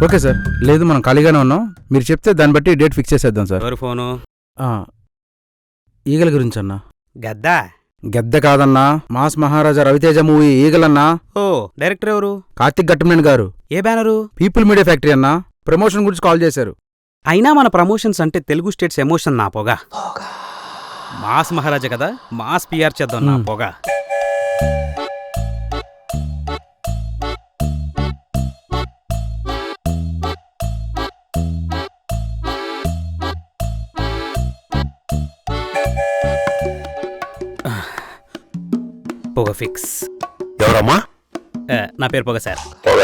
Okay sir. లేదు మనం ఖాళీగానే ఉన్నాం. మీరు చెప్తే దాన్ని బట్టి డేట్ ఫిక్స్ చేసేద్దాం సార్. ఎవరు ఫోను? ఈగల గురించి అన్నా. గద్దా? గెద్ద కాదన్నా, మాస్ మహారాజా రవితేజ మూవీ ఈగలన్నా. ఓ డైరెక్టర్ ఎవరు? కార్తిక్ గట్టమనేని గారు. ఏ బ్యానరు? పీపుల్ మీడియా ఫ్యాక్టరీ అన్నా. ప్రమోషన్ గురించి కాల్ చేశారు. అయినా మన ప్రమోషన్స్ అంటే తెలుగు స్టేట్స్ ఎమోషన్ నా పొగ. మాస్ మహారాజా కదా, మాస్ పిఆర్ చేద్దాం నా పొగ. పొగ ఫిక్స్. ఎవరమ్మా? నా పేరు పొగ సార్. పొగ?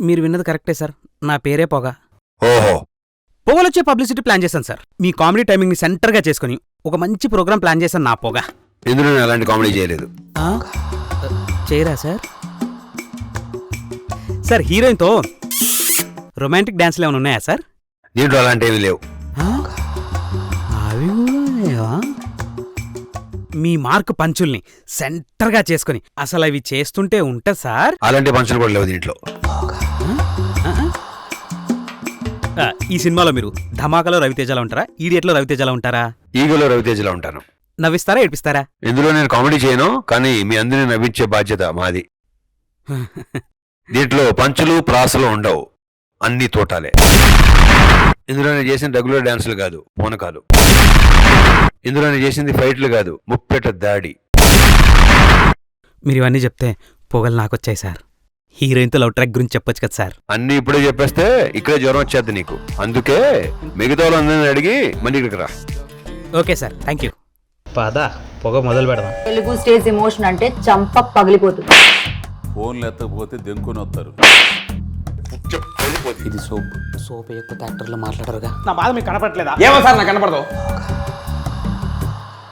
మీరు విన్నది కరెక్టే సార్, నా పేరే పొగ. ఓహో. పొగలొచ్చే పబ్లిసిటీ ప్లాన్ చేశాను సార్. మీ కామెడీ టైమింగ్ని సెంటర్గా చేసుకుని ఒక మంచి ప్రోగ్రామ్ ప్లాన్ చేశాను నా పొగ. ఇందులో నేను అలాంటి కామెడీ చేయలేదు. చేయరా సార్? సార్ హీరోయిన్తో రొమాంటిక్ డాన్స్లు ఏమైనా ఉన్నాయా సార్? దీంట్లో అలాంటివి లేవు. అవి కూడా లేవా? మీ మార్క్ పంచుల్ని సెంటర్గా చేసుకుని అసలు అవి చేస్తుంటే ఉంటా సార్. అలాంటి పంచులు కూడా లేవు దీంట్లో. ఈ సినిమాలో మీరు ధమాకాలో రవితేజలో ఉంటారా, ఈడియట్లో రవితేజలో ఉంటారా? ఈగలో రవితేజలో ఉంటాను. నవ్విస్తారా ఏడిపిస్తారా? ఇందులో నేను కామెడీ చేయను, కానీ మీ అందరినీ నవ్వించే బాధ్యత మాది. దీంట్లో పంచులు ప్రాసలు ఉండవు, అన్ని తోటాలే. ఇందులో నేను చేసిన రెగ్యులర్ డాన్సులు కాదు, పూనకాలు. ఇందులో నేను చేసింది ఫైట్లు కాదు, ముప్పెట దాడి. మీరు ఇవన్నీ చెప్తే పొగలు నాకొచ్చాయి సార్. హీరోయిన్తో లవ్ ట్రాక్ గురించి చెప్పొచ్చు కదా సార్. అన్నీ ఇప్పుడే చెప్పేస్తే ఇక్కడే జ్వరం వచ్చేద్ది నీకు. అందుకే మిగతా వాళ్ళందరినీ అడిగి మళ్ళీ ఇక్కడికి రా. Okay sir, thank you. పద పొగ మొదలు పెడదాం. తెలుగు స్టేజ్ ఎమోషన్ అంటే చంప పగిలిపోతుంది. ఫోన్లు ఎత్తకపోతే దెంకొని వస్తారు. ఇది సోప్. సోప్ ఎక్కువ యాక్టర్లు మాట్లాడరుగా. నా బాధ మీకు కనపడలేదా? ఏమో సార్ నాకు కనపడదు.